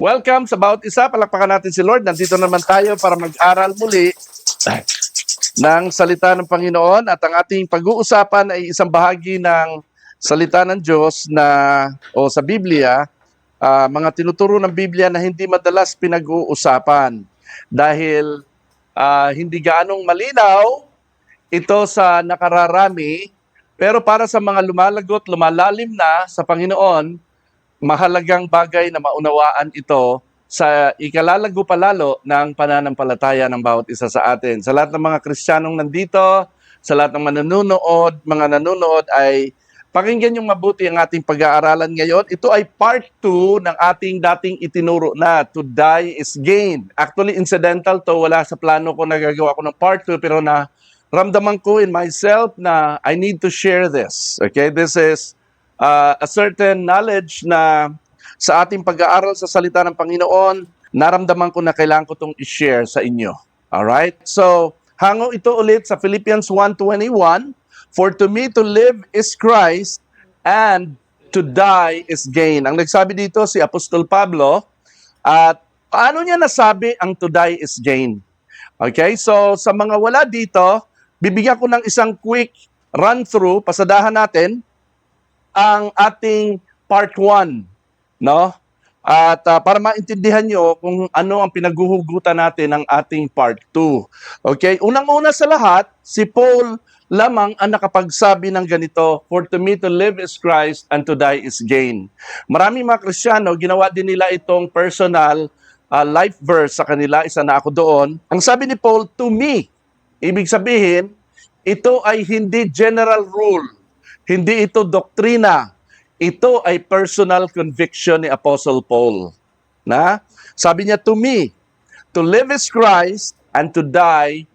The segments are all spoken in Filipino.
Welcome sa Bawat Isa. Palakpakan natin si Lord. Nandito naman tayo para mag-aral muli ng salita ng Panginoon. At ang ating pag-uusapan ay isang bahagi ng salita ng Diyos o sa Biblia, mga tinuturo ng Biblia na hindi madalas pinag-uusapan dahil hindi gaanong malinaw ito sa nakararami, pero para sa mga lumalagot, lumalalim na sa Panginoon, mahalagang bagay na maunawaan ito sa ikalalago palalo ng pananampalataya ng bawat isa sa atin. Sa lahat ng mga Kristiyanong nandito, sa lahat ng mga nanonood ay pakinggan yung mabuti ang ating pag-aaralan ngayon. Ito ay part 2 ng ating dating itinuro na to die is gain. Actually, incidental to. Wala sa plano ko na gagawa ko ng part 2, pero ramdaman ko in myself na I need to share this. Okay, this is a certain knowledge na sa ating pag-aaral sa salita ng Panginoon, naramdaman ko na kailangan ko itong i-share sa inyo. Alright? So, hango ito ulit sa Philippians 1:21, "For to me to live is Christ, and to die is gain." Ang nagsabi dito si Apostol Pablo, at paano niya nasabi ang to die is gain? Okay? So, sa mga wala dito, bibigyan ko ng isang quick run-through, pasadahan natin ang ating part 1, no? At para maintindihan nyo kung ano ang pinaghuhugutan natin ng ating part 2. Okay? Unang-una sa lahat, si Paul lamang ang nakapagsabi ng ganito, "For to me to live is Christ, and to die is gain." Maraming mga Kristiyano, ginawa din nila itong personal life verse sa kanila. Isa na ako doon. Ang sabi ni Paul, "To me." Ibig sabihin, ito ay hindi general rule. Hindi ito doktrina. Ito ay personal conviction ni Apostle Paul. Sabi niya, "To me, to live is Christ, and to die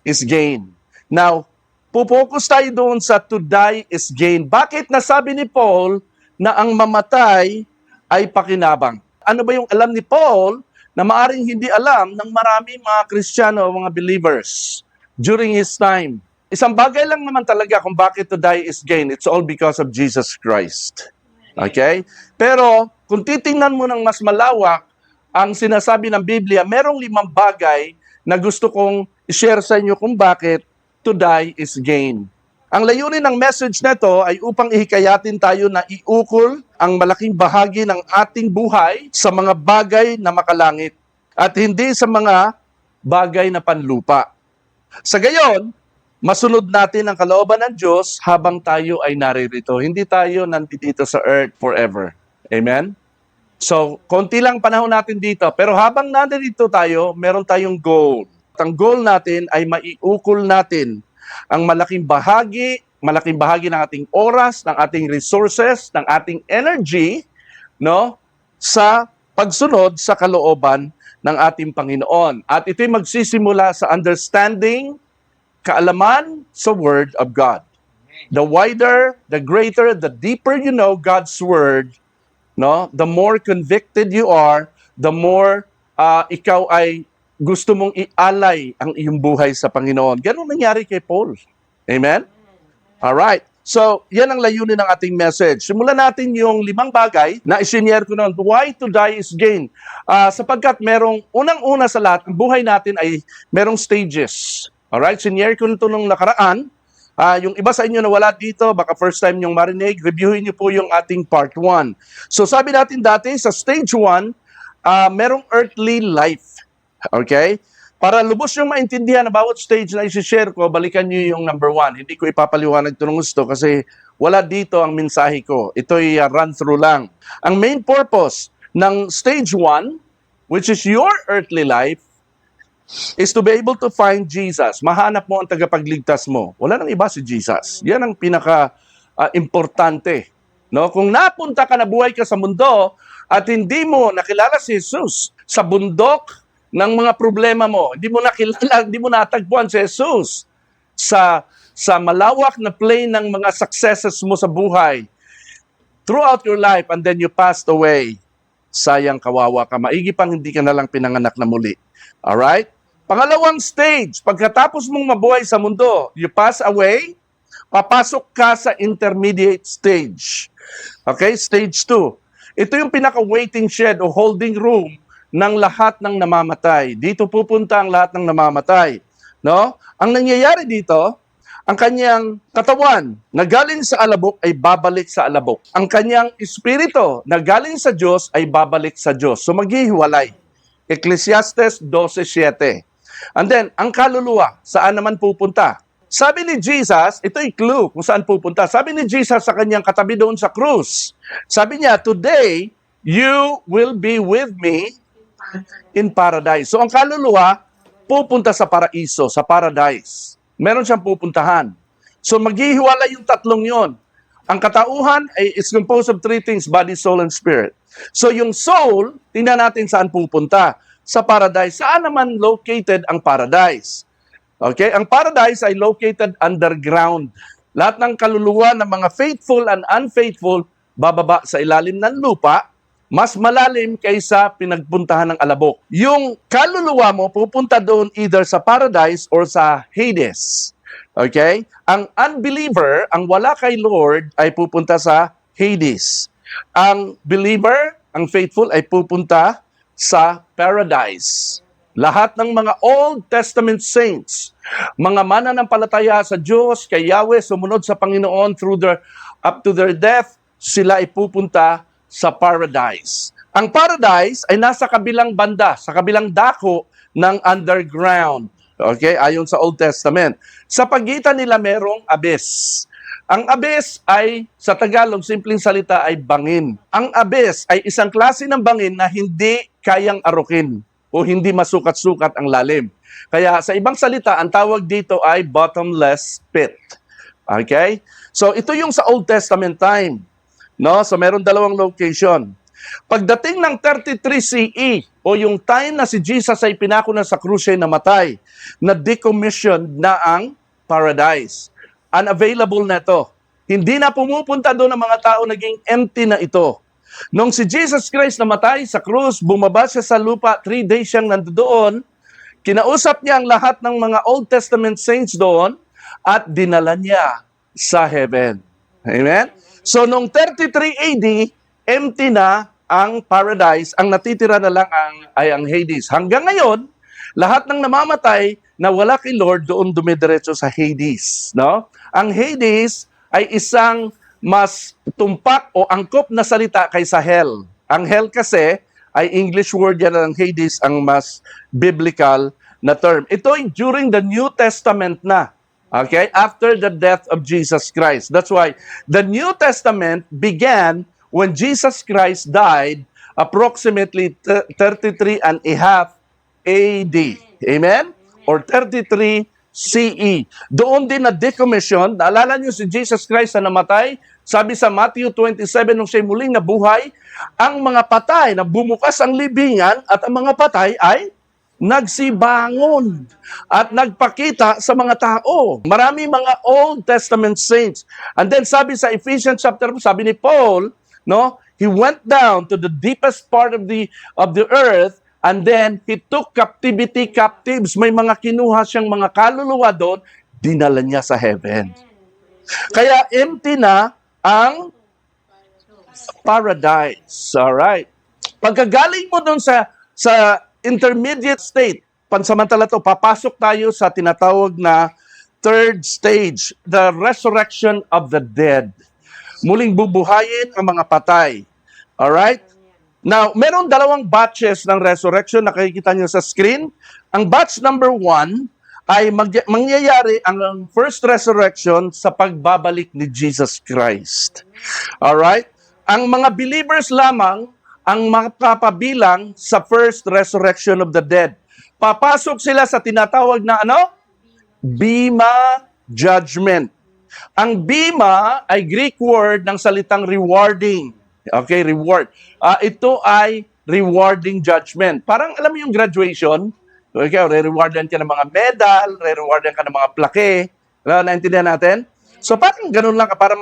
is gain." Now, pupokus tayo doon sa to die is gain. Bakit nasabi ni Paul na ang mamatay ay pakinabang? Ano ba yung alam ni Paul na maaring hindi alam ng maraming mga Kristiyano o mga believers during his time? Isang bagay lang naman talaga kung bakit to die is gain. It's all because of Jesus Christ. Okay? Pero kung titingnan mo ng mas malawak ang sinasabi ng Biblia, merong 5 bagay na gusto kong i-share sa inyo kung bakit to die is gain. Ang layunin ng message na ito ay upang ihikayatin tayo na iukol ang malaking bahagi ng ating buhay sa mga bagay na makalangit at hindi sa mga bagay na panlupa. Sa gayon, masunod natin ang kalooban ng Diyos habang tayo ay naririto. Hindi tayo nandito sa earth forever. Amen? So, konti lang panahon natin dito. Pero habang nandito tayo, meron tayong goal. At ang goal natin ay maiukol natin ang malaking bahagi ng ating oras, ng ating resources, ng ating energy, no, sa pagsunod sa kalooban ng ating Panginoon. At ito'y magsisimula sa understanding, kaalaman sa Word of God. The wider, the greater, the deeper you know God's Word, no, the more convicted you are, the more ikaw ay gusto mong ialay ang iyong buhay sa Panginoon. Ganun nangyari kay Paul. Amen? Alright. So, yan ang layunin ng ating message. Simulan natin yung 5 bagay na isinyer ko noon. Why to die is gain? Sapagkat merong, unang-una sa lahat, ang buhay natin ay merong stages. Alright, sinyer ko nito nung nakaraan. Yung iba sa inyo na wala dito, baka first time yung marinig, reviewin niyo po yung ating part 1. So sabi natin dati, sa stage 1, merong earthly life. Okay? Para lubos yung maintindihan na bawat stage na isi-share ko, balikan niyo yung number 1. Hindi ko ipapaliwanag ito ng gusto kasi wala dito ang mensahe ko. Ito'y run-through lang. Ang main purpose ng stage 1, which is your earthly life, is to be able to find Jesus. Mahanap mo ang tagapagligtas mo. Wala nang iba si Jesus. Yan ang pinaka-importante. No? Kung napunta ka na buhay ka sa mundo at hindi mo nakilala si Jesus sa bundok ng mga problema mo, hindi mo nakilala, hindi mo natagpuan si Jesus sa malawak na plain ng mga successes mo sa buhay throughout your life, and then you passed away, sayang, kawawa ka. Maigi pang hindi ka na lang pinanganak na muli. Alright? Pangalawang stage, pagkatapos mong mabuhay sa mundo, you pass away, papasok ka sa intermediate stage. Okay, stage 2. Ito yung pinaka-waiting shed o holding room ng lahat ng namamatay. Dito pupunta ang lahat ng namamatay. No? Ang nangyayari dito, ang kanyang katawan na galing sa alabok ay babalik sa alabok. Ang kanyang espiritu na galing sa Diyos ay babalik sa Diyos. So maghihiwalay. Ecclesiastes 12:7. And then, ang kaluluwa, saan naman pupunta? Sabi ni Jesus, ito ay clue kung saan pupunta. Sabi ni Jesus sa kanyang katabi doon sa krus, sabi niya, "Today, you will be with me in paradise." So ang kaluluwa, pupunta sa paraiso, sa paradise. Meron siyang pupuntahan. So maghihiwalay yung tatlong yon. Ang katauhan ay is composed of three things, body, soul, and spirit. So yung soul, tingnan natin saan pupunta. Sa paradise. Saan naman located ang paradise? Okay? Ang paradise ay located underground. Lahat ng kaluluwa ng mga faithful and unfaithful, bababa sa ilalim ng lupa, mas malalim kaysa pinagpuntahan ng alabok. Yung kaluluwa mo pupunta doon either sa paradise or sa Hades. Okay? Ang unbeliever, ang wala kay Lord, ay pupunta sa Hades. Ang believer, ang faithful, ay pupunta sa paradise. Lahat ng mga Old Testament saints, mga mananampalataya sa Diyos, kay Yahweh, sumunod sa Panginoon up to their death, sila ay pupunta sa paradise. Ang paradise ay nasa kabilang banda, sa kabilang dako ng underground. Okay, ayon sa Old Testament. Sa pagitan nila merong abyss. Ang abyss ay, sa Tagalog, simpleng salita ay bangin. Ang abyss ay isang klase ng bangin na hindi kayang arukin o hindi masukat-sukat ang lalim. Kaya sa ibang salita, ang tawag dito ay bottomless pit. Okay? So ito yung sa Old Testament time. No? So meron dalawang location. Pagdating ng 33 CE o yung time na si Jesus ay pinako na sa krus ay namatay, na decommissioned na ang paradise. Unavailable na ito. Hindi na pumupunta doon ang mga tao, naging empty na ito. Nung si Jesus Christ namatay sa krus, bumaba siya sa lupa, 3 days siyang nandoon, kinausap niya ang lahat ng mga Old Testament saints doon at dinala niya sa heaven. Amen? So, nung 33 AD, empty na ang paradise, ang natitira na lang ay ang Hades. Hanggang ngayon, lahat ng namamatay na wala kay Lord, doon dumidiretso sa Hades. No? Ang Hades ay isang mas tumpak o angkop na salita kaysa hell. Ang hell kasi ay English word yan, ang Hades ang mas biblical na term. Ito ay during the New Testament na. Okay? After the death of Jesus Christ. That's why the New Testament began when Jesus Christ died approximately 33 and a half AD. Amen? Or 33 CE. Doon din na decommission. Naalala niyo si Jesus Christ na namatay? Sabi sa Matthew 27, nung siya'y muling nabuhay, ang mga patay na bumukas ang libingan at ang mga patay ay nagsibangon at nagpakita sa mga tao. Marami mga Old Testament saints. And then sabi sa Ephesians chapter 4, sabi ni Paul, no, he went down to the deepest part of the earth and then he took captives. May mga kinuha siyang mga kaluluwa doon, dinala niya sa heaven. Kaya empty na ang paradise. Alright. Pagkagaling mo doon sa intermediate state, pansamantala to, papasok tayo sa tinatawag na third stage, the resurrection of the dead. Muling bubuhayin ang mga patay. Alright? Now, meron dalawang batches ng resurrection, nakikita nyo sa screen. Ang batch number 1 ay mangyayari ang first resurrection sa pagbabalik ni Jesus Christ. Alright? Ang mga believers lamang ang makapabilang sa first resurrection of the dead. Papasok sila sa tinatawag na ano? Bema judgment. Ang bema ay Greek word ng salitang rewarding. Okay, reward. Ito ay rewarding judgment. Parang alam mo yung graduation? Okay, re-rewardan ka ng mga medal, re-rewardan ka ng mga plaque. Naintindihan natin? So parang ganun lang, para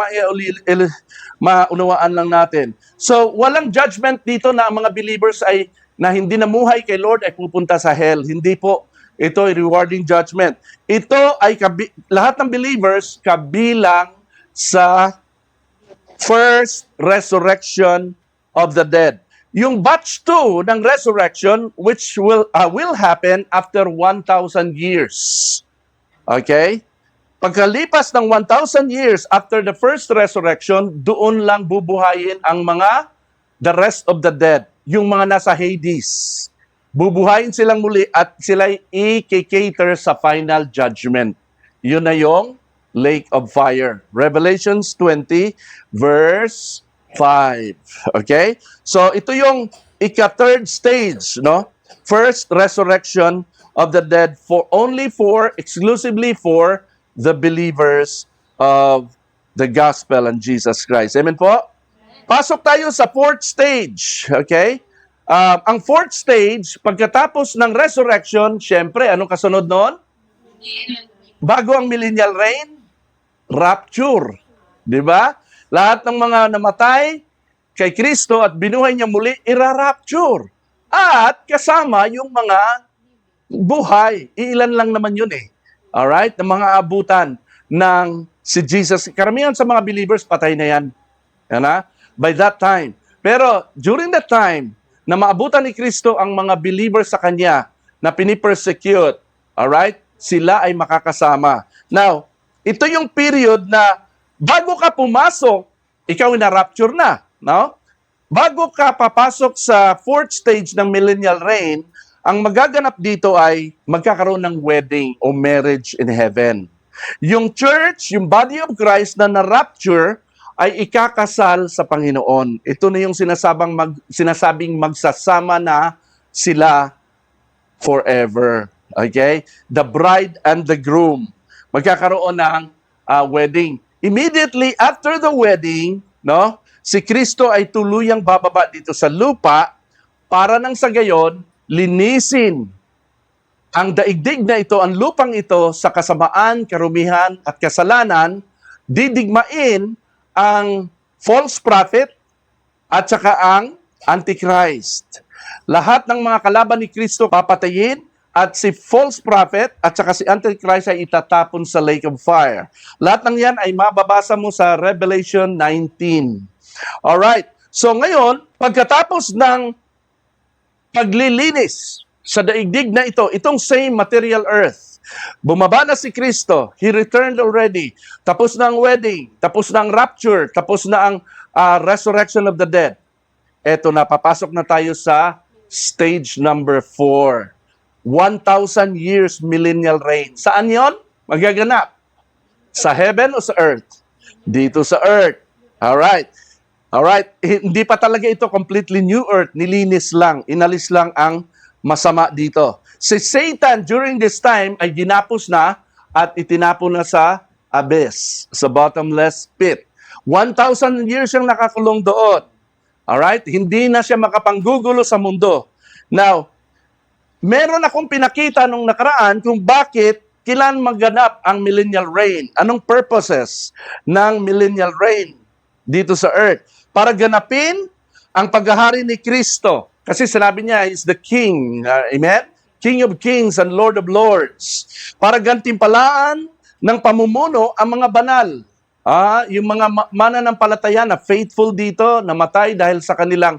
maunawaan lang natin. So walang judgment dito na ang mga believers ay na hindi namuhay kay Lord ay pupunta sa hell. Hindi po. Ito ay rewarding judgment. Ito ay lahat ng believers kabilang sa first resurrection of the dead. Yung batch 2 ng resurrection, which will happen after 1,000 years. Okay? Pagkalipas ng 1,000 years after the first resurrection, doon lang bubuhayin ang the rest of the dead, yung mga nasa Hades. Bubuhayin silang muli at sila'y i-cater sa final judgment. Yun na yung lake of fire. Revelations 20 verse 5. Okay? So ito yung ika-third stage, no? First resurrection of the dead exclusively for the believers of the gospel and Jesus Christ. Amen po? Pasok tayo sa fourth stage. Okay? Ang fourth stage, pagkatapos ng resurrection, syempre, anong kasunod noon? Bago ang millennial reign, rapture. Di ba? Lahat ng mga namatay kay Kristo at binuhay niya muli, ira-rapture. At kasama yung mga buhay. Iilan lang naman yun eh. Alright? Ng mga abutan ng si Jesus. Karamihan sa mga believers, patay na yan. Yan na? By that time. Pero during that time, na maabutan ni Kristo ang mga believers sa Kanya na pinipersecute, alright? Sila ay makakasama. Now, ito yung period na bago ka pumasok, ikaw na-rapture na. No? Bago ka papasok sa fourth stage ng millennial reign, ang magaganap dito ay magkakaroon ng wedding o marriage in heaven. Yung church, yung body of Christ na na-rapture, ay ikakasal sa Panginoon. Ito na yung sinasabing magsasama na sila forever. Okay? The bride and the groom. Magkakaroon ng wedding. Immediately after the wedding, no, si Kristo ay tuluyang bababa dito sa lupa para nang sa gayon, linisin ang daigdig na ito, ang lupang ito sa kasamaan, karumihan at kasalanan, didigmain ang false prophet at saka ang Antichrist. Lahat ng mga kalaban ni Kristo papatayin at si false prophet at saka si Antichrist ay itatapon sa lake of fire. Lahat ng yan ay mababasa mo sa Revelation 19. Alright, so ngayon, pagkatapos ng paglilinis sa daigdig na ito, itong same material earth, bumaba na si Kristo, He returned already, tapos na ang wedding, tapos na ang rapture, tapos na ang resurrection of the dead. Eto na, papasok na tayo sa stage number 4. 1,000 years millennial reign. Saan yon? Magaganap? Sa heaven o sa earth? Dito sa earth. Alright. Alright, hindi pa talaga ito completely new earth. Nilinis lang, inalis lang ang masama dito. Si Satan during this time ay ginapos na at itinapon na sa abyss, sa bottomless pit. 1,000 years siyang nakakulong doon. Alright, hindi na siya makapanggugulo sa mundo. Now, meron akong pinakita nung nakaraan kung bakit kailan maganap ang millennial reign. Anong purposes ng millennial reign dito sa earth? Para ganapin ang paghahari ni Kristo. Kasi sinabi niya, He is the King. Amen? King of Kings and Lord of Lords. Para gantimpalaan ng pamumuno ang mga banal. Yung mga mananampalataya na faithful dito, namatay dahil sa kanilang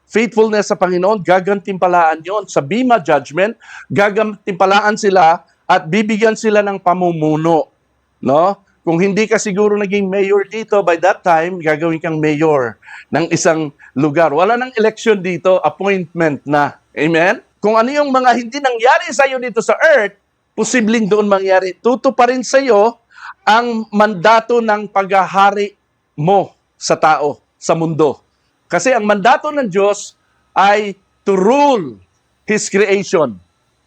faithfulness sa Panginoon, gagantimpalaan yon sa Bema Judgment, gagantimpalaan sila at bibigyan sila ng pamumuno. No? Kung hindi ka siguro naging mayor dito, by that time, gagawin kang mayor ng isang lugar. Wala nang election dito, appointment na. Amen? Kung ano yung mga hindi nangyari sa iyo dito sa earth, posibleng doon mangyari. Tutuparin sa iyo ang mandato ng paghahari mo sa tao, sa mundo. Kasi ang mandato ng Diyos ay to rule His creation.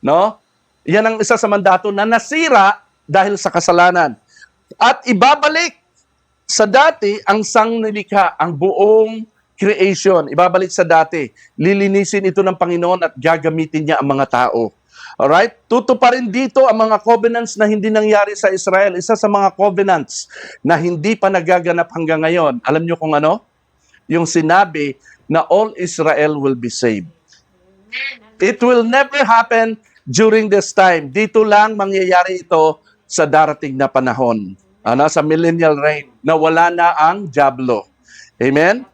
No? Yan ang isa sa mandato na nasira dahil sa kasalanan. At ibabalik sa dati ang sangnilikha, ang buong creation. Ibabalik sa dati. Lilinisin ito ng Panginoon at gagamitin niya ang mga tao. Alright? Tutuparin dito ang mga covenants na hindi nangyari sa Israel. Isa sa mga covenants na hindi pa nagaganap hanggang ngayon. Alam niyo kung ano? Yung sinabi na all Israel will be saved. It will never happen during this time. Dito lang mangyayari ito sa darating na panahon. Sa millennial reign, na wala na ang dyablo. Amen?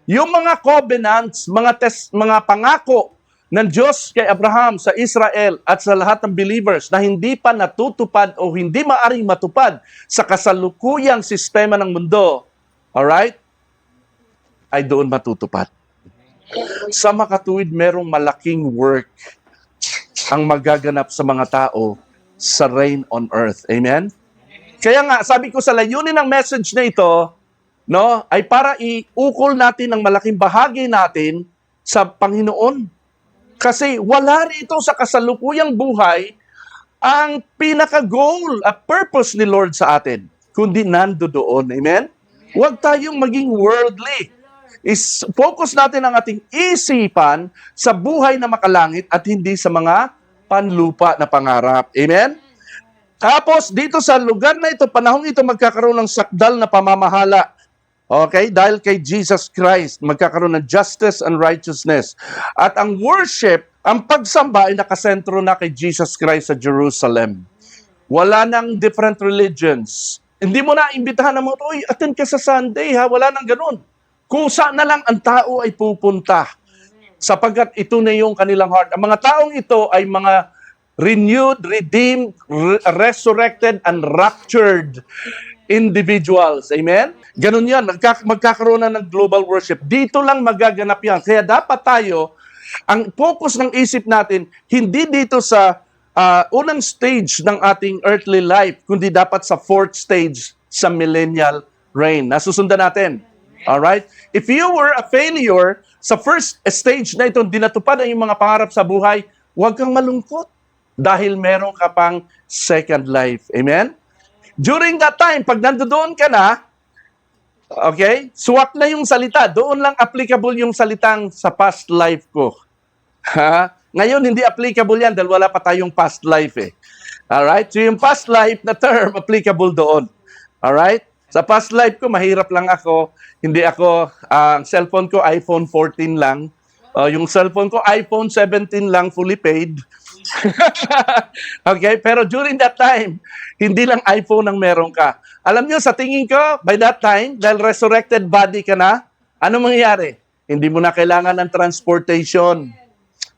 Yung mga covenants, mga pangako ng Diyos kay Abraham sa Israel at sa lahat ng believers na hindi pa natutupad o hindi maaring matupad sa kasalukuyang sistema ng mundo, alright, ay doon matutupad. Sa makatuwid, merong malaking work ang magaganap sa mga tao sa reign on earth. Amen? Kaya nga, sabi ko sa layunin ng message na ito, no, ay para iukol natin ang malaking bahagi natin sa Panginoon. Kasi wala rito sa kasalukuyang buhay ang pinaka-goal at purpose ni Lord sa atin, kundi nando doon. Amen? Huwag tayong maging worldly. Focus natin ang ating isipan sa buhay na makalangit at hindi sa mga panlupa na pangarap. Amen? Tapos, dito sa lugar na ito, panahong ito, magkakaroon ng sakdal na pamamahala. Okay? Dahil kay Jesus Christ, magkakaroon ng justice and righteousness. At ang worship, ang pagsamba ay nakasentro na kay Jesus Christ sa Jerusalem. Wala nang different religions. Hindi mo na imbitahan ng mga, uy, attend ka sa Sunday, ha? Wala nang ganun. Kusa na lang ang tao ay pupunta. Sapagkat ito na yung kanilang heart. Ang mga taong ito ay mga renewed, redeemed, resurrected, and raptured individuals. Amen? Ganun yan. Magkakaroon na ng global worship. Dito lang magaganap yan. Kaya dapat tayo, ang focus ng isip natin, hindi dito sa unang stage ng ating earthly life, kundi dapat sa fourth stage sa millennial reign. Nasusundan natin. Alright? If you were a failure sa first stage na ito, hindi natupad ang iyong mga pangarap sa buhay, huwag kang malungkot dahil meron ka pang second life. Amen? During that time, pag nandoon ka na, okay, swak na yung salita. Doon lang applicable yung salitang sa past life ko. Ha? Ngayon, hindi applicable yan dahil wala pa tayong past life eh. Alright? So yung past life na term, applicable doon. Alright? Sa past life ko, mahirap lang ako. Hindi ako, ang cellphone ko, iPhone 14 lang. Yung cellphone ko, iPhone 17 lang, fully paid. Okay? Pero during that time, hindi lang iPhone ang meron ka. Alam nyo, sa tingin ko, by that time, dahil resurrected body ka na, ano mangyayari? Hindi mo na kailangan ng transportation.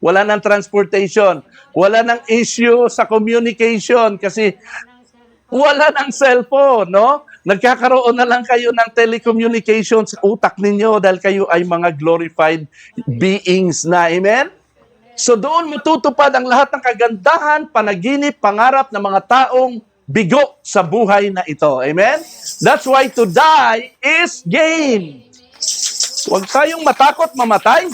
Wala ng transportation. Wala ng issue sa communication kasi wala ng cellphone, no? Nagkakaroon na lang kayo ng telecommunications sa utak ninyo dahil kayo ay mga glorified beings na. Amen? So doon matutupad ang lahat ng kagandahan, panaginip, pangarap ng mga taong bigo sa buhay na ito. Amen? That's why to die is gain. Huwag tayong matakot mamatay.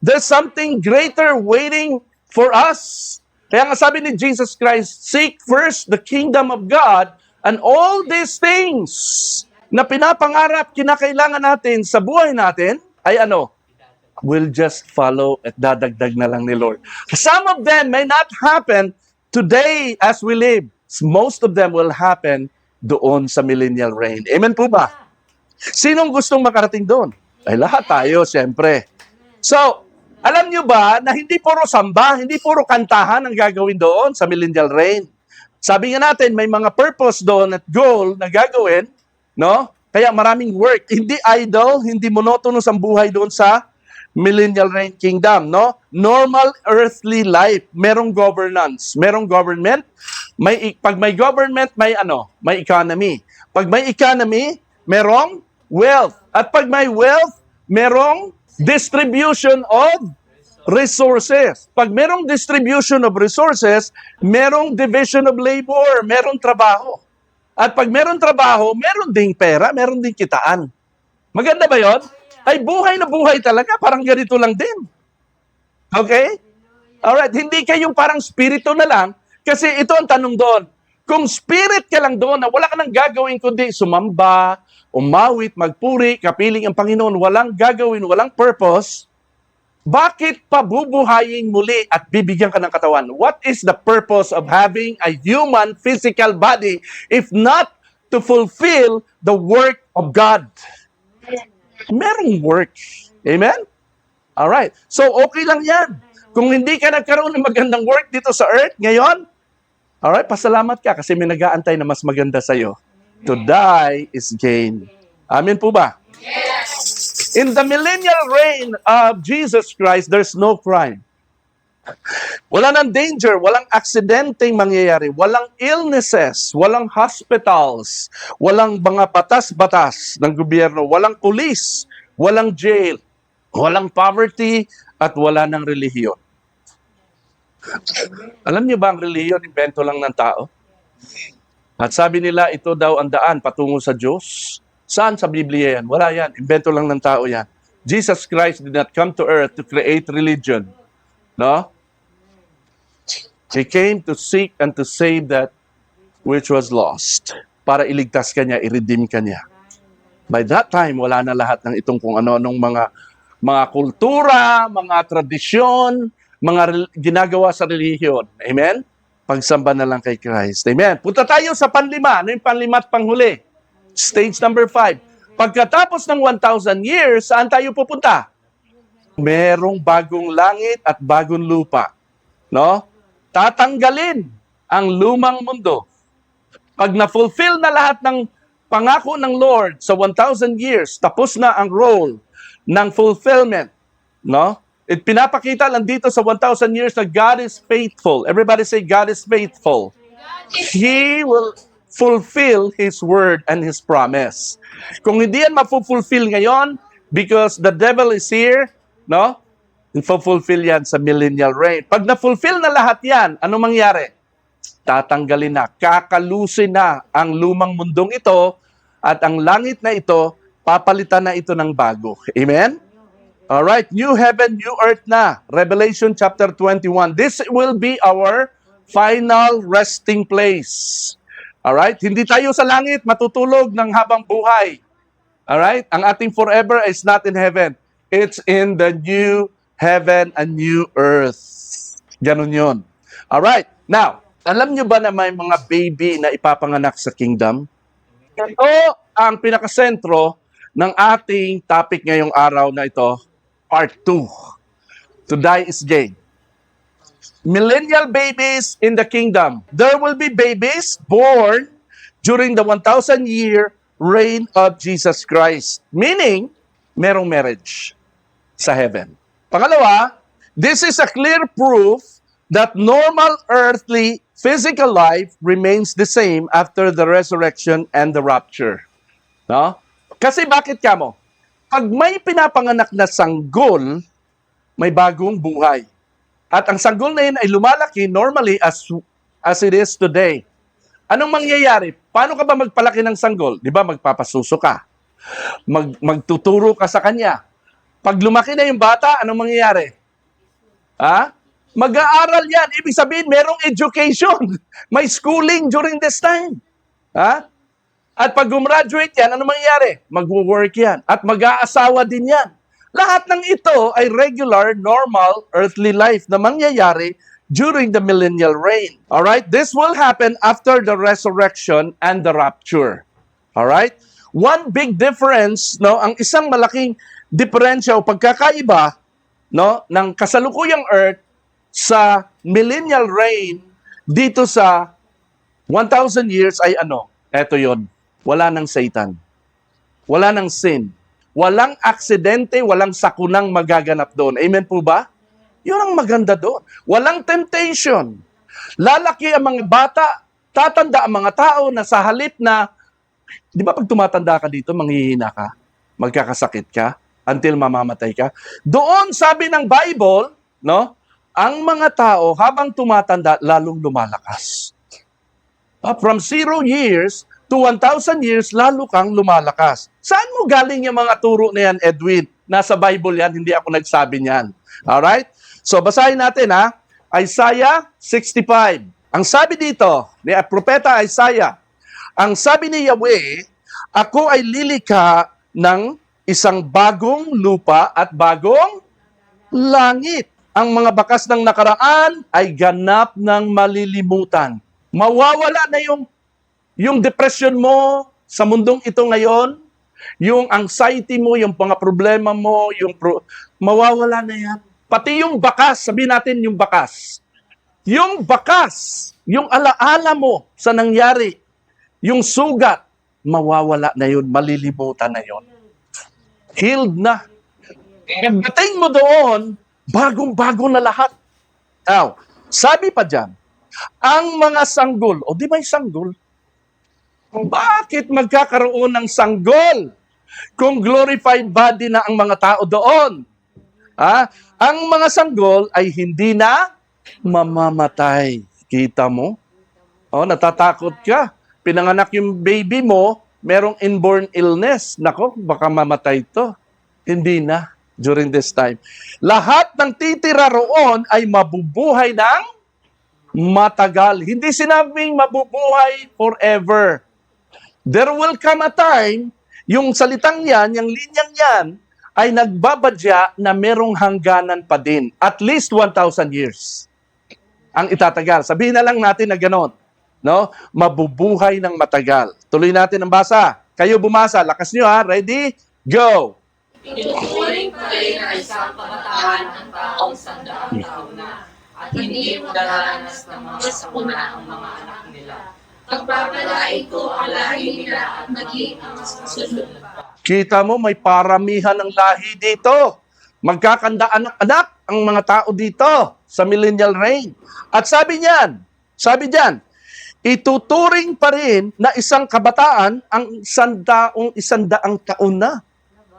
There's something greater waiting for us. Kaya nga sabi ni Jesus Christ, seek first the kingdom of God and all these things na pinapangarap, kinakailangan natin sa buhay natin, ay ano? Will just follow at dadagdag na lang ni Lord. Some of them may not happen today as we live. Most of them will happen doon sa millennial reign. Amen po ba? Sinong gustong makarating doon? Ay lahat tayo, siyempre. So, alam nyo ba na hindi puro samba, hindi puro kantahan ang gagawin doon sa millennial reign? Sabi nga natin, may mga purpose doon at goal na gagawin, no? Kaya maraming work. Hindi idle, hindi monotonous ang buhay doon sa millennial reign kingdom, no? Normal earthly life, merong governance, merong government. Pag may government, may ano? May economy. Pag may economy, merong wealth. At pag may wealth, merong distribution of resources. Pag merong distribution of resources, merong division of labor, merong trabaho. At pag merong trabaho, meron ding pera, meron ding kitaan. Maganda ba yon? Ay buhay na buhay talaga, parang ganito lang din. Okay? Alright, hindi kayong parang spirito na lang, kasi ito ang tanong doon. Kung spirit ka lang doon na wala ka nang gagawin kundi sumamba, umawit, magpuri, kapiling ang Panginoon, walang gagawin, walang purpose, bakit pa bubuhayin muli at bibigyan ka ng katawan? What is the purpose of having a human physical body if not to fulfill the work of God? Merong work. Amen? Alright. So, okay lang yan. Kung hindi ka nagkaroon ng magandang work dito sa earth ngayon, alright, pasalamat ka kasi may nag-aantay na mas maganda sa'yo. To die is gain. Amen po ba? Yes. In the millennial reign of Jesus Christ, there's no crime. Wala nang danger, walang aksidenteng mangyayari, walang illnesses, walang hospitals, walang mga batas-batas ng gobyerno, walang police, walang jail, walang poverty, at wala nang relihiyon. Alam niyo ba ang relihiyon, invento lang ng tao? At sabi nila, ito daw ang daan patungo sa Diyos. Saan sa Biblia yan? Wala yan. Invento lang ng tao yan. Jesus Christ did not come to earth to create religion. No? He came to seek and to save that which was lost. Para iligtas ka niya, i-redeem ka niya. By that time, wala na lahat ng itong kung ano-anong mga kultura, mga tradisyon, ginagawa sa relihiyon. Amen? Pagsamba na lang kay Christ. Amen? Punta tayo sa panlima. Ano yung panlima at panghuli? Stage number 5. Pagkatapos ng 1,000 years, saan tayo pupunta? Merong bagong langit at bagong lupa. No? Tatanggalin ang lumang mundo. Pag na-fulfill na lahat ng pangako ng Lord sa 1,000 years, tapos na ang role ng fulfillment. No? Pinapakita lang dito sa 1,000 years na God is faithful. Everybody say, God is faithful. He will fulfill His word and His promise. Kung hindi yan ma-fulfill ngayon, because the devil is here, no? Fulfill yan sa millennial reign. Pag na-fulfill na lahat yan, ano mangyari? Tatanggalin na, kakalusin na ang lumang mundong ito at ang langit na ito, papalitan na ito ng bago. Amen? Alright, new heaven, new earth na. Revelation chapter 21. This will be our final resting place. Alright, hindi tayo sa langit matutulog ng habang buhay. Alright, ang ating forever is not in heaven. It's in the new heaven and new earth. Ganun yun. Alright, now, alam nyo ba na may mga baby na ipapanganak sa kingdom? Ito ang pinakasentro ng ating topic ngayong araw na ito, part 2. To die is gain. Millennial babies in the kingdom. There will be babies born during the 1,000-year reign of Jesus Christ. Meaning, merong marriage sa heaven. Pangalawa, this is a clear proof that normal earthly physical life remains the same after the resurrection and the rapture. No? Kasi bakit kamo? Pag may pinapanganak na sanggol, may bagong buhay. At ang sanggol na yun ay lumalaki normally as it is today. Anong mangyayari? Paano ka ba magpalaki ng sanggol? Di ba magpapasuso ka? Magtuturo ka sa kanya. Pag lumaki na yung bata, anong mangyayari? Ha? Mag-aaral yan. Ibig sabihin, merong education. May schooling during this time. Ha? At pag gumraduate yan, anong mangyayari? Mag-work yan. At mag-aasawa din yan. Lahat ng ito ay regular, normal, earthly life na mangyayari during the millennial reign. Alright? This will happen after the resurrection and the rapture. Alright? One big difference, no, ang isang malaking diferensya o pagkakaiba, no, ng kasalukuyang earth sa millennial reign dito sa 1,000 years ay ano? Eto yon. Wala ng Satan. Wala ng sin. Walang aksidente, walang sakunang magaganap doon. Amen po ba? Yun ang maganda doon. Walang temptation. Lalaki ang mga bata, tatanda ang mga tao na sa halip na, di ba pag tumatanda ka dito, manghihina ka, magkakasakit ka, until mamamatay ka. Doon sabi ng Bible, no, ang mga tao habang tumatanda, lalong lumalakas. From 0 years to 1,000 years, lalo kang lumalakas. Saan mo galing yung mga turo na yan, Edwin? Nasa Bible yan, hindi ako nagsabi niyan. Alright? So, basahin natin ha. Isaiah 65. Ang sabi dito, ni Propeta Isaiah, ang sabi ni Yahweh, ako ay lilikha ng isang bagong lupa at bagong langit. Ang mga bakas ng nakaraan ay ganap ng malilimutan. Mawawala na yung depression mo sa mundong ito ngayon, yung anxiety mo, yung mga problema mo, mawawala na yan. Pati yung bakas, sabihin natin yung bakas. Yung bakas, yung alaala mo sa nangyari, yung sugat, mawawala na yun, malilimutan na yun. Healed na. Pagdating mo doon, bagong-bago na lahat. Now, sabi pa dyan, ang mga sanggol, o di ba yung sanggol? Bakit magkakaroon ng sanggol kung glorified body na ang mga tao doon? Ang mga sanggol ay hindi na mamamatay. Kita mo? Natatakot ka. Pinanganak yung baby mo, merong inborn illness. Nako, baka mamatay to. Hindi na during this time. Lahat ng titira roon ay mabubuhay ng matagal. Hindi sinabing mabubuhay forever. There will come a time, yung salitang yan, yung linyang yan, ay nagbabadya na merong hangganan pa din. At least 1,000 years ang itatagal. Sabihin na lang natin na gano'n. No? Mabubuhay ng matagal. Tuloy natin ang basa. Kayo bumasa. Lakas nyo ha. Ready? Go! Ituturing pa rin na isang kabataan ng taong sandaang taon na at hindi mo daranas ng mga sakuna ang mga anak nila. Pagpapalain ko ang lahi nila at maging ang susunod pa. Kita mo, may paramihan ng lahi dito. Magkakanda anak-anak ang mga tao dito sa millennial reign. At sabi dyan, ituturing pa rin na isang kabataan ang isandaang taon na.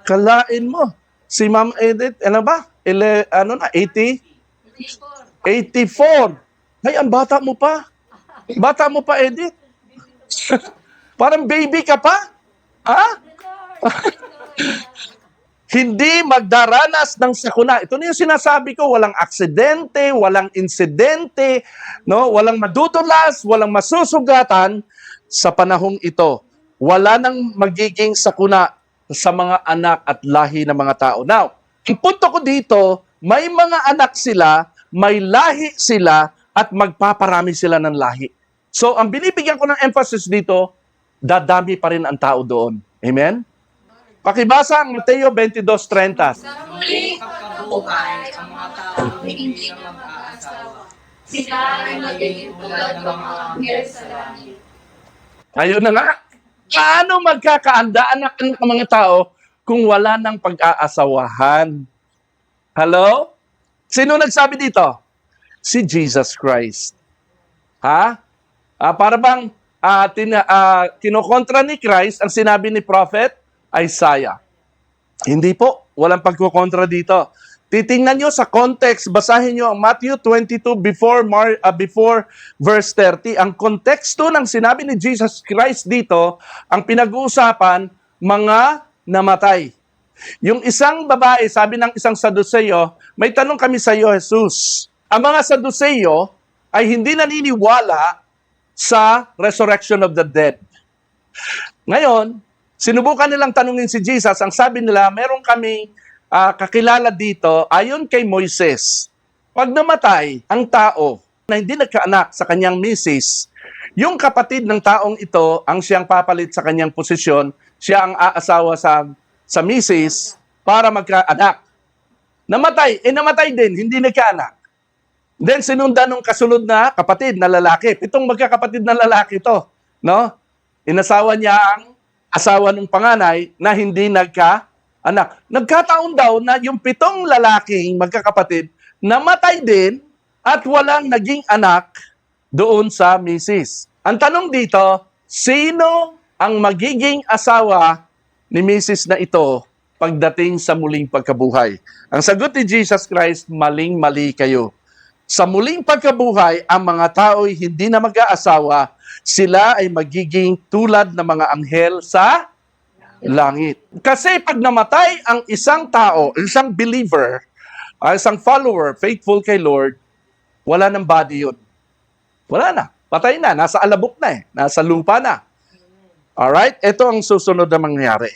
Kalain mo. Si Ma'am Edith, 80? 84. Ay, ang bata mo pa. Bata mo pa, Edith. Parang baby ka pa. Hindi magdaranas ng sakuna. Ito na yung sinasabi ko, walang aksidente, walang insidente, no? Walang madudulas, walang masusugatan sa panahong ito. Wala nang magiging sakuna sa mga anak at lahi ng mga tao. Now, ang punto ko dito, may mga anak sila, may lahi sila, at magpaparami sila ng lahi. So, ang binibigyan ko ng emphasis dito, dadami pa rin ang tao doon. Amen? Pakibasa ang Mateo 22:30. Sa muling pagkabuhay, ang mga tao hindi na mag-aasawa. Sila ay magiging tulad ng mga anghel sa langit. Ayun na nga. Paano magkakaanda-anak ang mga tao kung wala ng pag-aasawahan? Hello? Sino nagsabi dito? Si Jesus Christ. Para bang kinokontra ni Christ ang sinabi ni Prophet Isaiah? Hindi po. Walang pagkukontra dito. Titingnan nyo sa context, basahin nyo ang Matthew 22 before verse 30. Ang konteksto ng sinabi ni Jesus Christ dito, ang pinag-uusapan, mga namatay. Yung isang babae, sabi ng isang Saduceo, may tanong kami sa iyo, Jesus. Ang mga Saduceo ay hindi naniniwala sa resurrection of the dead. Ngayon, sinubukan nilang tanungin si Jesus. Ang sabi nila, meron kaming kakilala dito, ayon kay Moises, pag namatay ang tao na hindi nagkaanak sa kanyang misis, yung kapatid ng taong ito ang siyang papalit sa kanyang posisyon, siya ang aasawa sa misis para magkaanak. Namatay din, hindi nagkaanak. Then sinundan ng kasunod na kapatid na lalaki. 7 magkakapatid na lalaki to, no? Inasawa niya ang asawa ng panganay na hindi nagkaanak. Nagkataon daw na yung 7 lalaking magkakapatid namatay din at walang naging anak doon sa misis. Ang tanong dito, sino ang magiging asawa ni misis na ito pagdating sa muling pagkabuhay? Ang sagot ni Jesus Christ, maling-mali kayo. Sa muling pagkabuhay, ang mga tao ay hindi na mag-aasawa, sila ay magiging tulad ng mga anghel sa langit. Kasi pag namatay ang isang tao, isang believer, isang follower, faithful kay Lord, wala nang body yun. Wala na. Patay na. Nasa alabok na eh. Nasa lupa na. Alright? Ito ang susunod na mangyari.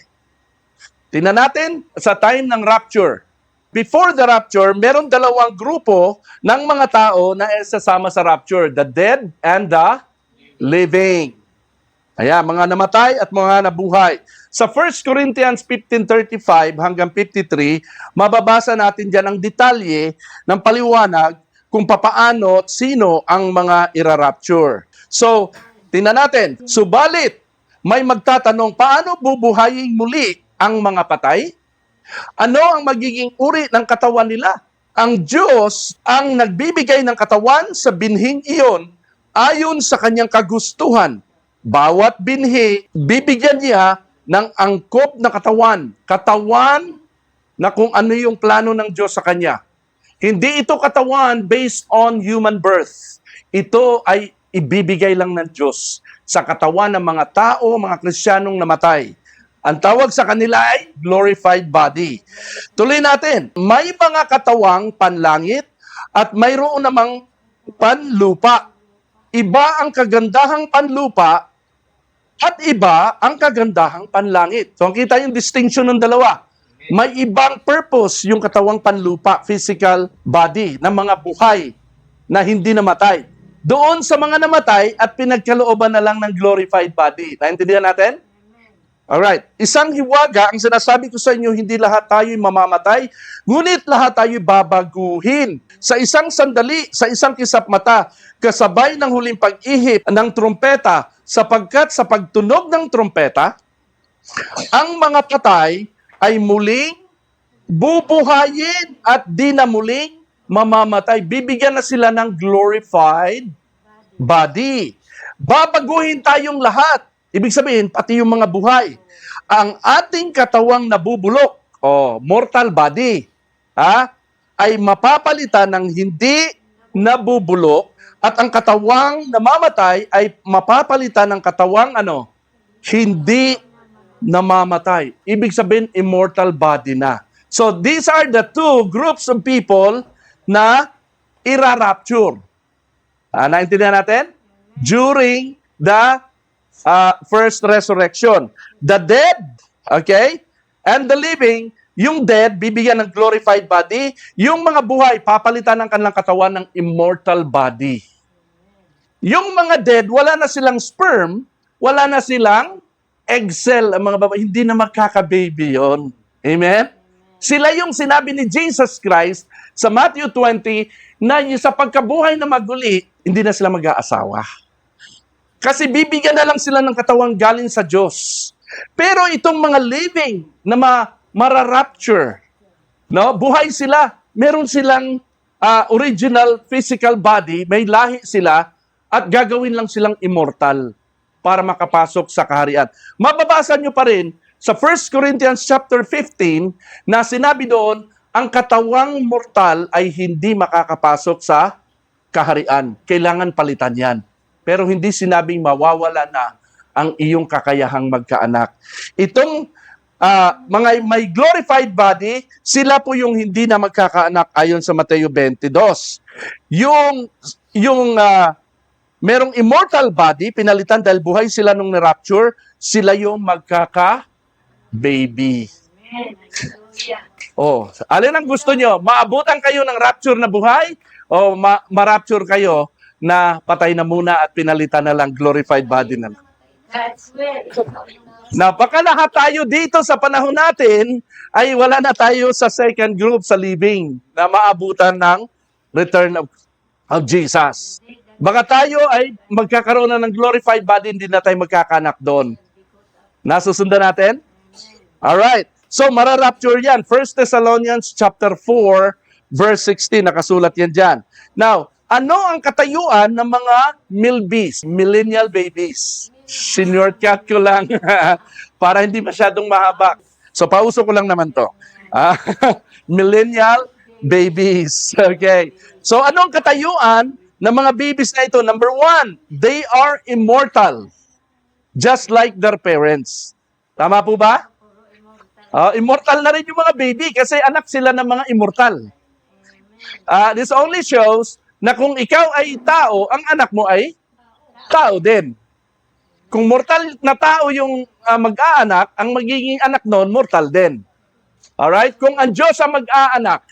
Tingnan natin sa time ng rapture. Before the rapture, meron 2 grupo ng mga tao na sasama sa rapture. The dead and the living. Ayan, mga namatay at mga nabuhay. Sa 1 Corinthians 15:35 hanggang 53, mababasa natin dyan ang detalye ng paliwanag kung papaano at sino ang mga ira-rapture. So, tingnan natin. Subalit, may magtatanong, paano bubuhayin muli ang mga patay? Ano ang magiging uri ng katawan nila? Ang Diyos ang nagbibigay ng katawan sa binhing iyon ayon sa kanyang kagustuhan. Bawat binhi, bibigyan niya ng angkop na katawan. Katawan na kung ano yung plano ng Diyos sa kanya. Hindi ito katawan based on human birth. Ito ay ibibigay lang ng Diyos sa katawan ng mga tao, mga Kristiyanong namatay. Ang tawag sa kanila ay glorified body. Tuloy natin. May mga katawang panlangit at mayroon namang panlupa. Iba ang kagandahang panlupa at iba ang kagandahang panlangit. So, kita yung distinction ng dalawa. May ibang purpose yung katawang panlupa, physical body, ng mga buhay na hindi namatay. Doon sa mga namatay at pinagkalooban na lang ng glorified body. Naintindihan natin? Alright. Isang hiwaga, ang sinasabi ko sa inyo, hindi lahat tayo'y mamamatay, ngunit lahat tayo'y babaguhin. Sa isang sandali, sa isang kisap mata, kasabay ng huling pag-ihip ng trumpeta, sapagkat sa pagtunog ng trumpeta, ang mga patay ay muling bubuhayin at di na muling mamamatay. Bibigyan na sila ng glorified body. Babaguhin tayong lahat. Ibig sabihin, pati yung mga buhay. Ang ating katawang nabubulok, mortal body, ay mapapalitan ng hindi nabubulok at ang katawang namamatay ay mapapalitan ng katawang hindi namamatay. Ibig sabihin, immortal body na. So, these are the two groups of people na ira-rapture. Naintindihan natin? During the first resurrection. The dead, okay? And the living, yung dead, bibigyan ng glorified body. Yung mga buhay, papalitan ng kanilang katawan ng immortal body. Yung mga dead, wala na silang sperm, wala na silang egg cell, ang mga babae, hindi na magkaka-baby yon. Amen? Sila yung sinabi ni Jesus Christ sa Matthew 20 na sa pagkabuhay na maguli, hindi na sila mag-aasawa. Kasi bibigyan na lang sila ng katawang galing sa Diyos. Pero itong mga living na mararapture, buhay sila, meron silang original physical body, may lahi sila, at gagawin lang silang immortal para makapasok sa kaharian. Mababasa nyo pa rin sa 1 Corinthians chapter 15 na sinabi doon, ang katawang mortal ay hindi makakapasok sa kaharian. Kailangan palitan yan. Pero hindi sinabing mawawala na ang iyong kakayahang magkaanak. Itong mga may glorified body, sila po yung hindi na magkakaanak ayon sa Mateo 22. Yung merong immortal body, pinalitan dahil buhay sila nung na-rapture, sila yung magkaka-baby. Alin ang gusto nyo? Maabutan kayo ng rapture na buhay o ma-rapture kayo na patay na muna at pinalitan na lang glorified body na lang? That's it. Baka lahat tayo dito sa panahon natin ay wala na tayo sa second group sa living na maabutan ng return of Jesus. Baka tayo ay magkakaroon na ng glorified body, hindi na tayo magkakanak doon. Nasusundan natin? Alright. So, mararapture yan. 1 Thessalonians chapter 4, verse 16. Nakasulat yan dyan. Now, ano ang katayuan ng mga milbies, millennial babies? Sinurtcut ko lang para hindi masyadong mahaba. So, pauso ko lang naman to. Millennial babies. Okay. So, ano ang katayuan ng mga babies na ito? Number one, they are immortal. Just like their parents. Tama po ba? Immortal na rin yung mga baby kasi anak sila ng mga immortal. This only shows na kung ikaw ay tao, ang anak mo ay tao din. Kung mortal na tao yung mag-aanak, ang magiging anak noon, mortal din. Alright? Kung ang Diyos ang mag-aanak,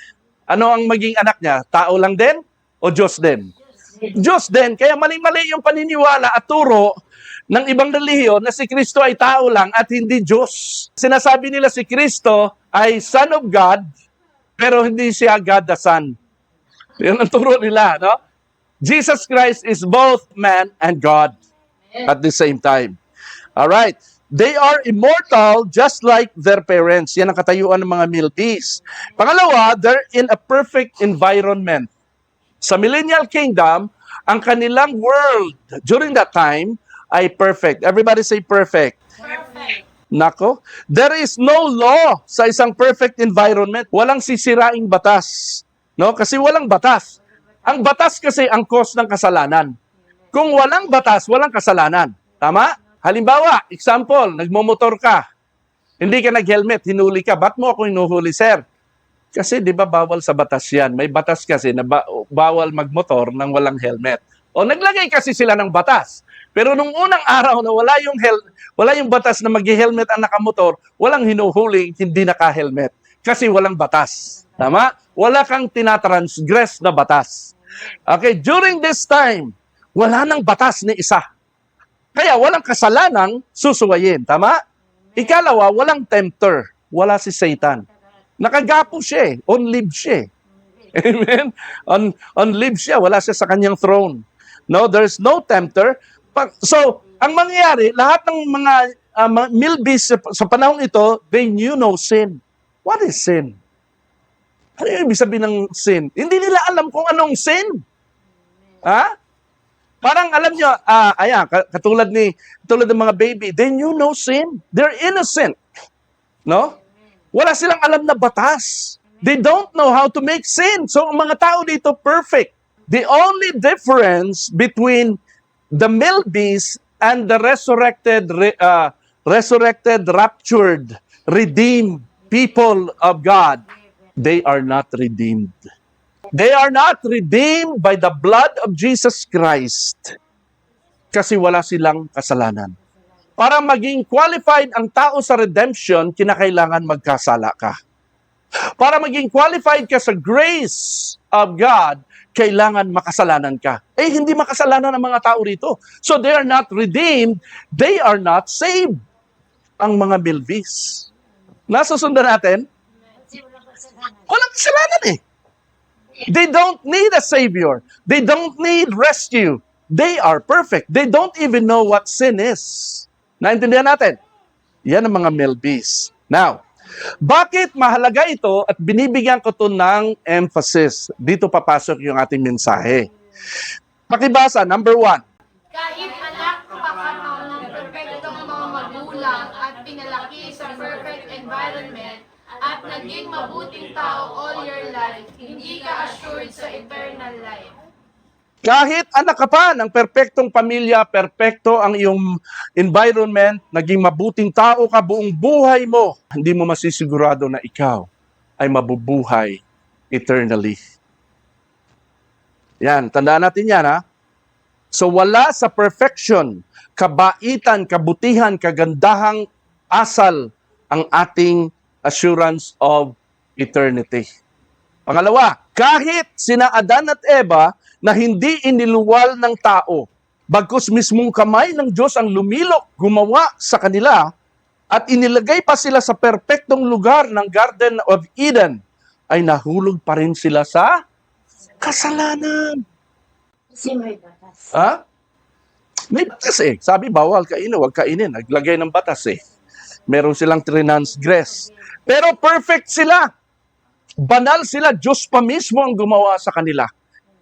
ano ang magiging anak niya? Tao lang din o Diyos din? Diyos din. Kaya mali-mali yung paniniwala at turo ng ibang relihiyon na si Kristo ay tao lang at hindi Diyos. Sinasabi nila si Kristo ay Son of God, pero hindi siya God the Son. Yan ang turo nila, no? Jesus Christ is both man and God at the same time. Alright. They are immortal just like their parents. Yan ang katayuan ng mga milbies. Pangalawa, they're in a perfect environment. Sa Millennial Kingdom, ang kanilang world during that time ay perfect. Everybody say perfect. Perfect. Nako, there is no law sa isang perfect environment. Walang sisiraing batas. No? Kasi walang batas. Ang batas kasi ang cause ng kasalanan. Kung walang batas, walang kasalanan. Tama? Halimbawa, example, nagmomotor ka. Hindi ka nag-helmet, hinuli ka. Ba't mo ako hinuhuli, sir? Kasi di ba bawal sa batas yan? May batas kasi na bawal magmotor nang walang helmet. O naglagay kasi sila ng batas. Pero nung unang araw na wala yung batas na mag-helmet ang nakamotor, walang hinuhuling hindi naka-helmet. Kasi walang batas. Tama? Wala kang tinatransgress na batas. Okay, during this time, wala nang batas ni isa. Kaya walang kasalanang susuwayin. Tama? Ikalawa, walang tempter. Wala si Satan. Nakagapo siya eh. On leave siya eh. Amen? On leave siya. Wala siya sa kanyang throne. No, there's no tempter. So, ang mangyayari, lahat ng mga milbies sa panahon ito, they knew no sin. What is sin? Ano yung ibig sabihin ng sin? Hindi nila alam kung anong sin. Ha? Parang alam nyo, katulad ng mga baby, they knew no sin. They're innocent. No? Wala silang alam na batas. They don't know how to make sin. So, ang mga tao dito, perfect. The only difference between the milbies and the resurrected, raptured, redeemed people of God, they are not redeemed. They are not redeemed by the blood of Jesus Christ kasi wala silang kasalanan. Para maging qualified ang tao sa redemption, kinakailangan magkasala ka. Para maging qualified ka sa grace of God, kailangan makasalanan ka. Eh, hindi makasalanan ang mga tao rito. So they are not redeemed, they are not saved. Ang mga milbies. Nasusundan natin? Walang kasalanan eh. They don't need a savior. They don't need rescue. They are perfect. They don't even know what sin is. Naintindihan natin? Yan ang mga milbies. Now, bakit mahalaga ito at binibigyan ko ito ng emphasis? Dito papasok yung ating mensahe. Pakibasa, number 1. Kahit anak pa ka ng perpektong mga magulang at pinalaki sa perfect environment at naging mabuting tao all your life, hindi ka assured sa eternal life. Kahit anak ka pa ng perpektong pamilya, perpekto ang iyong environment, naging mabuting tao ka buong buhay mo, hindi mo masisigurado na ikaw ay mabubuhay eternally. Yan, tandaan natin yan ha. So wala sa perfection, kabaitan, kabutihan, kagandahang asal ang ating assurance of eternity. Pangalawa, kahit sina Adan at Eva na hindi iniluwal ng tao, bagkus mismong kamay ng Diyos ang lumilok, gumawa sa kanila, at inilagay pa sila sa perpektong lugar ng Garden of Eden, ay nahulog pa rin sila sa kasalanan. Kasi may batas. Ha? May batas eh. Sabi, bawal kainin, huwag kainin. Naglagay ng batas eh. Meron silang transgress. Pero perfect sila. Banal sila. Diyos pa mismo ang gumawa sa kanila.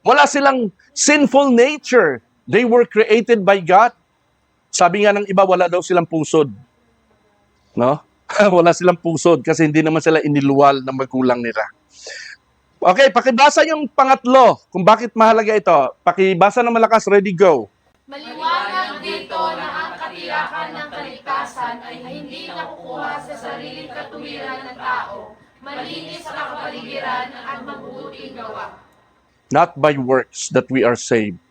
Wala silang sinful nature. They were created by God. Sabi nga ng iba, wala daw silang pusod. No? Wala silang pusod kasi hindi naman sila iniluwal ng magulang nila. Okay, pakibasa yung pangatlo kung bakit mahalaga ito. Pakibasa ng malakas, ready, go. Maliwanag dito na ang katiyakan ng kaligtasan ay hindi nakukuha sa sariling katuwiran ng tao, malinis na kapaligiran at mabuting gawa. Not by works that we are saved.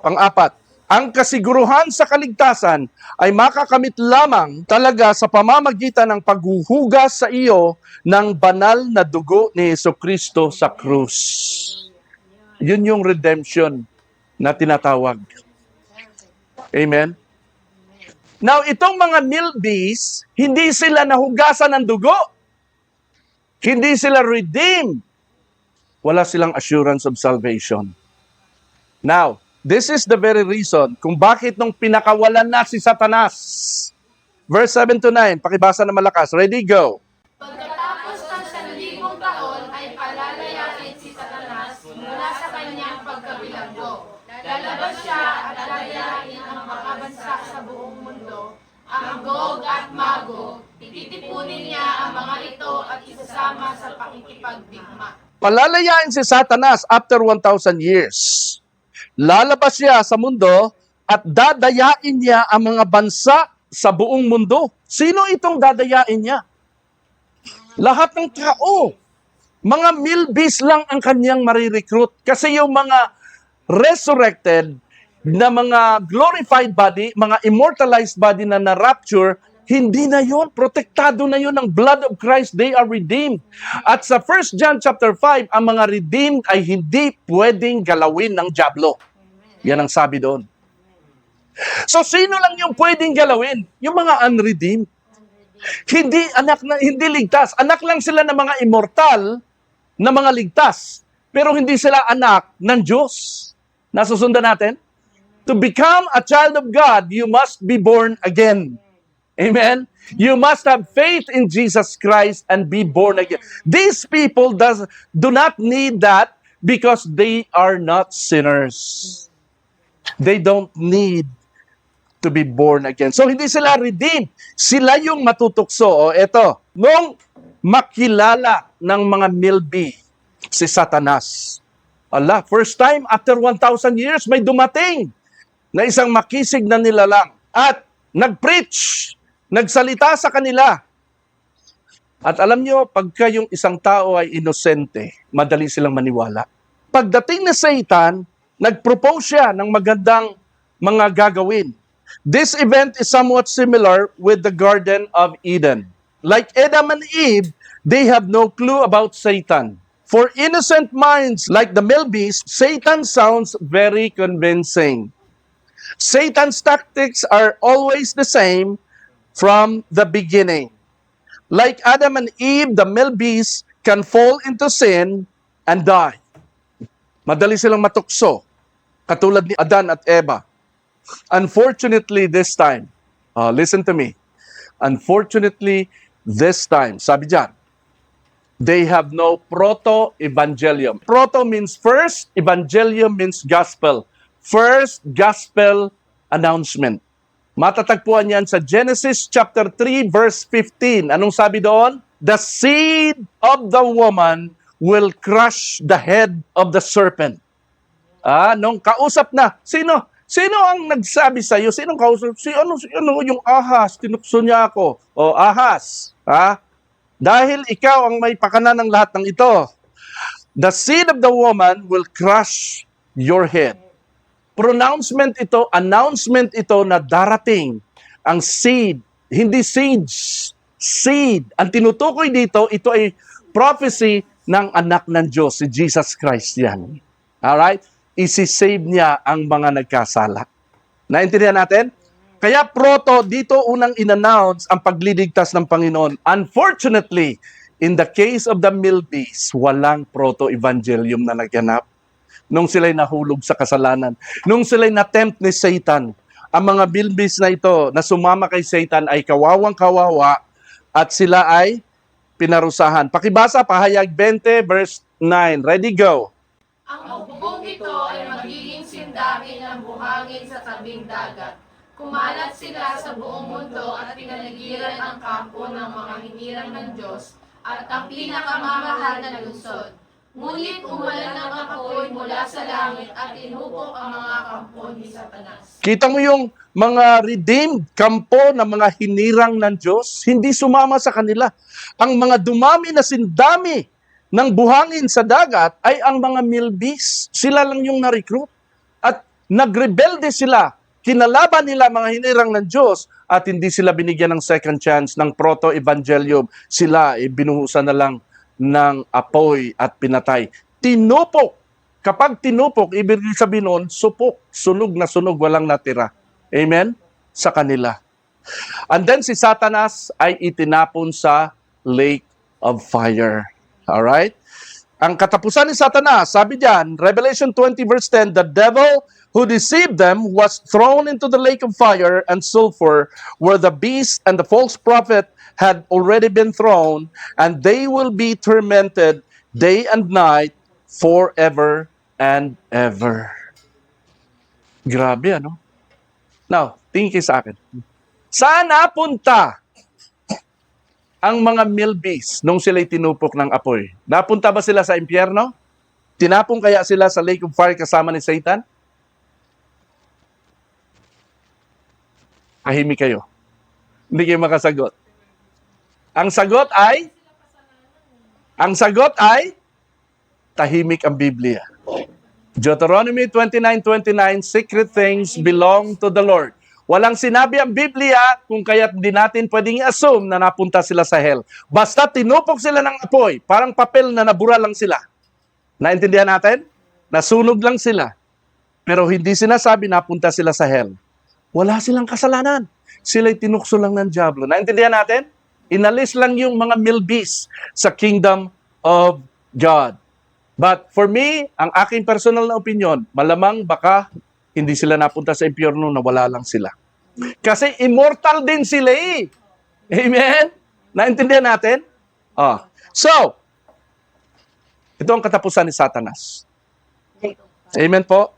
Pang-apat, ang kasiguruhan sa kaligtasan ay makakamit lamang talaga sa pamamagitan ng paghuhugas sa iyo ng banal na dugo ni Jesucristo sa krus. Yun yung redemption na tinatawag. Amen? Now, itong mga milbies, hindi sila nahugasan ng dugo. Hindi sila redeemed. Wala silang assurance of salvation. Now, this is the very reason kung bakit nung pinakawalan na si Satanas, verse 7 to 9. Pakibasa na malakas. Ready, go. Pagkatapos ng 1,000 taon ay palalayasin si Satanas mula sa kanyang pagkabilanggo. Lalabas siya at lalayain ang mga bansa sa buong mundo, ang Gog at Magog. Titipunin niya ang mga ito at isasama sa pakikipagdigma. Palalayain si Satanas after 1,000 years. Lalabas siya sa mundo at dadayain niya ang mga bansa sa buong mundo. Sino itong dadayain niya? Lahat ng tao. Mga milbis lang ang kanyang marirecruit. Kasi yung mga resurrected na mga glorified body, mga immortalized body na na-rapture, hindi na yon, protektado na yon ng blood of Christ, they are redeemed. At sa 1 John chapter 5, ang mga redeemed ay hindi pwedeng galawin ng dyablo. Yan ang sabi doon. So sino lang yung pwedeng galawin? Yung mga unredeemed. Hindi ligtas. Anak lang sila ng mga immortal na mga ligtas. Pero hindi sila anak ng Diyos. Nasusundan natin? To become a child of God, you must be born again. Amen? You must have faith in Jesus Christ and be born again. These people do not need that because they are not sinners. They don't need to be born again. So hindi sila redeemed. Sila yung matutukso. O eto, nung makilala ng mga milby si Satanas. Allah, first time after 1,000 years may dumating na isang makisig na nilalang at nag-preach, nagsalita sa kanila. At alam nyo, pagka yung isang tao ay inosente, madali silang maniwala. Pagdating na Satan, nag-propose siya ng magandang mga gagawin. This event is somewhat similar with the Garden of Eden. Like Adam and Eve, they have no clue about Satan. For innocent minds like the Milbys, Satan sounds very convincing. Satan's tactics are always the same from the beginning. Like Adam and Eve, the Milbys can fall into sin and die. Madali silang matukso, katulad ni Adan at Eva. Unfortunately, this time, listen to me. Unfortunately, this time, sabi dyan, they have no proto-evangelium. Proto means first, evangelium means gospel. First gospel announcement. Matatagpuan yan sa Genesis chapter 3 verse 15. Anong sabi doon? The seed of the woman will crush the head of the serpent. Nung kausap na, sino ang nagsabi sa iyo? Sinong kausap? Ano yung ahas? Tinukso niya ako. O ahas. Dahil ikaw ang may pakanan ng lahat ng ito. The seed of the woman will crush your head. Pronouncement ito, announcement ito na darating ang seed, hindi seeds, seed. Ang tinutukoy dito, ito ay prophecy ng anak ng Diyos, si Jesus Christ yan. Alright? Isi-save niya ang mga nagkasala. Naintindihan natin? Kaya proto, dito unang in-announce ang pagliligtas ng Panginoon. Unfortunately, in the case of the Milbys, walang proto-evangelium na naganap. Nung sila'y nahulog sa kasalanan, nung sila'y na-tempt ni Satan, ang mga Milbys na ito na sumama kay Satan ay kawawang-kawawa at sila ay pinarusahan. Pakibasa, Pahayag 20, verse 9. Ready, go. Ang bubong ito ay magiging sindangin ng buhangin sa tabing dagat. Kumalat sila sa buong mundo at pinaligiran ang kampo ng mga hinirang ng Diyos at ang pinakamamahal na lungsod. Ngunit umulan ng apoy mula sa langit at tinupok ang mga kampo ni Satanas. Kita mo yung mga redeemed kampo ng mga hinirang ng Diyos, hindi sumama sa kanila. Ang mga dumami na sindami ng buhangin sa dagat ay ang mga Milbys. Sila lang yung na-recruit. At nagrebelde sila. Kinalaban nila mga hinirang ng Diyos at hindi sila binigyan ng second chance ng proto-evangelium. Sila binuhusan na lang ng apoy at pinatay. Tinupok. Kapag tinupok, ibig sabihin noon, supok. Sunog na sunog, walang natira. Amen? Sa kanila. And then si Satanas ay itinapon sa lake of fire. Alright? Ang katapusan ni Satanas, sabi diyan, Revelation 20 verse 10, the devil who deceived them was thrown into the lake of fire and sulfur, where the beast and the false prophet had already been thrown, and they will be tormented day and night forever and ever. Grabe, ano? Now, tingin kayo sa akin. Saan napunta ang mga milbees nung sila'y tinupok ng apoy? Napunta ba sila sa impyerno? Tinapong kaya sila sa lake of fire kasama ni Satan? Tahimik kayo. Hindi kayo makasagot. Ang sagot ay, tahimik ang Biblia. Deuteronomy 29:29, secret things belong to the Lord. Walang sinabi ang Biblia kung kaya't hindi natin pwedeng i-assume na napunta sila sa hell. Basta tinupok sila ng apoy, parang papel na nabura lang sila. Naintindihan natin? Nasunog lang sila. Pero hindi sinasabi napunta sila sa hell. Wala silang kasalanan. Sila'y tinukso lang ng diablo. Naintindihan natin? Inalis lang yung mga milbees sa kingdom of God. But for me, ang aking personal na opinion, malamang baka hindi sila napunta sa impyerno, na wala lang sila. Kasi immortal din sila eh. Amen? Naintindihan natin? So, ito ang katapusan ni Satanas. Amen po?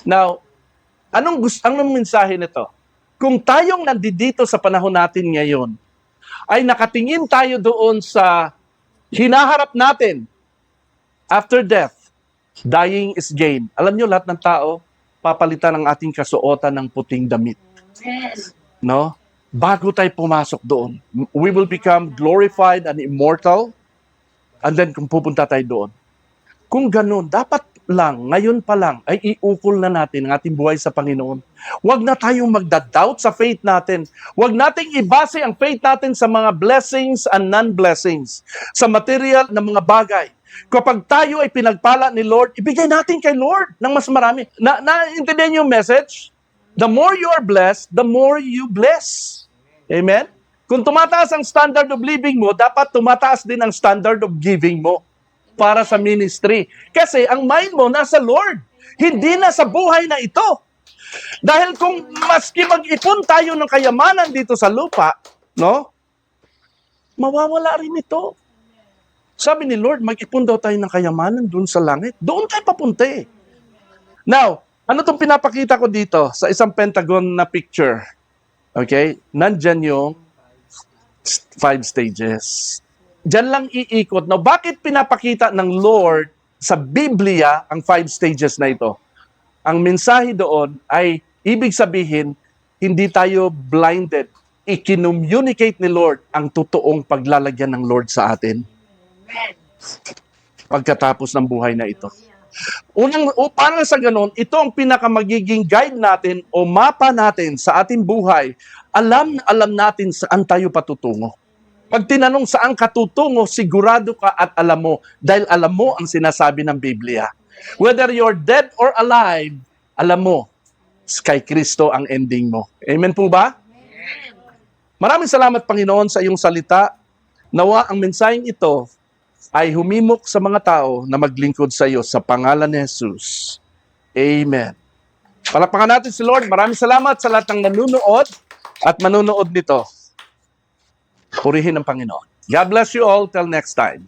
Now, anong mensahe nito? Kung tayong nandito sa panahon natin ngayon, ay nakatingin tayo doon sa hinaharap natin after death, dying is gain. Alam nyo, lahat ng tao, papalitan ang ating kasuotan ng puting damit. No? Bago tayo pumasok doon, we will become glorified and immortal, and then kung pupunta tayo doon. Kung ganun, dapat lang, ngayon pa lang, ay iukol na natin ang ating buhay sa Panginoon. Huwag na tayong magda-doubt sa faith natin. Huwag nating ibase ang faith natin sa mga blessings and non-blessings, sa material na mga bagay. Kapag tayo ay pinagpala ni Lord, ibigay natin kay Lord ng mas marami. Naintindihan niyo yung message? The more you are blessed, the more you bless. Amen? Kung tumataas ang standard of living mo, dapat tumataas din ang standard of giving mo para sa ministry. Kasi ang mind mo nasa Lord, hindi na sa buhay na ito. Dahil kung maski mag-ipon tayo ng kayamanan dito sa lupa, no? Mawawala rin ito. Sabi ni Lord, mag-ipon daw tayo ng kayamanan doon sa langit. Doon tayo papunta eh. Now, ano itong pinapakita ko dito sa isang pentagon na picture? Okay? Nandyan yung 5 stages. Diyan lang iikot. Now, bakit pinapakita ng Lord sa Biblia ang 5 stages na ito? Ang mensahe doon ay, ibig sabihin, hindi tayo blinded. I-communicate ni Lord ang totoong paglalagyan ng Lord sa atin pagkatapos ng buhay na ito. Para sa ganun, ito ang pinakamagiging guide natin o mapa natin sa ating buhay. Alam natin saan tayo patutungo. Pag tinanong saan ka tutungo, sigurado ka at alam mo, dahil alam mo ang sinasabi ng Biblia. Whether you're dead or alive, alam mo, kay Kristo ang ending mo. Amen po ba? Maraming salamat, Panginoon, sa iyong salita. Nawa ang mensaheng ito ay humimok sa mga tao na maglingkod sa iyo sa pangalan ni Jesus. Amen. Palakpakan natin si Lord. Maraming salamat sa lahat ng nanunood at manunood nito. Purihin ang Panginoon. God bless you all. Till next time.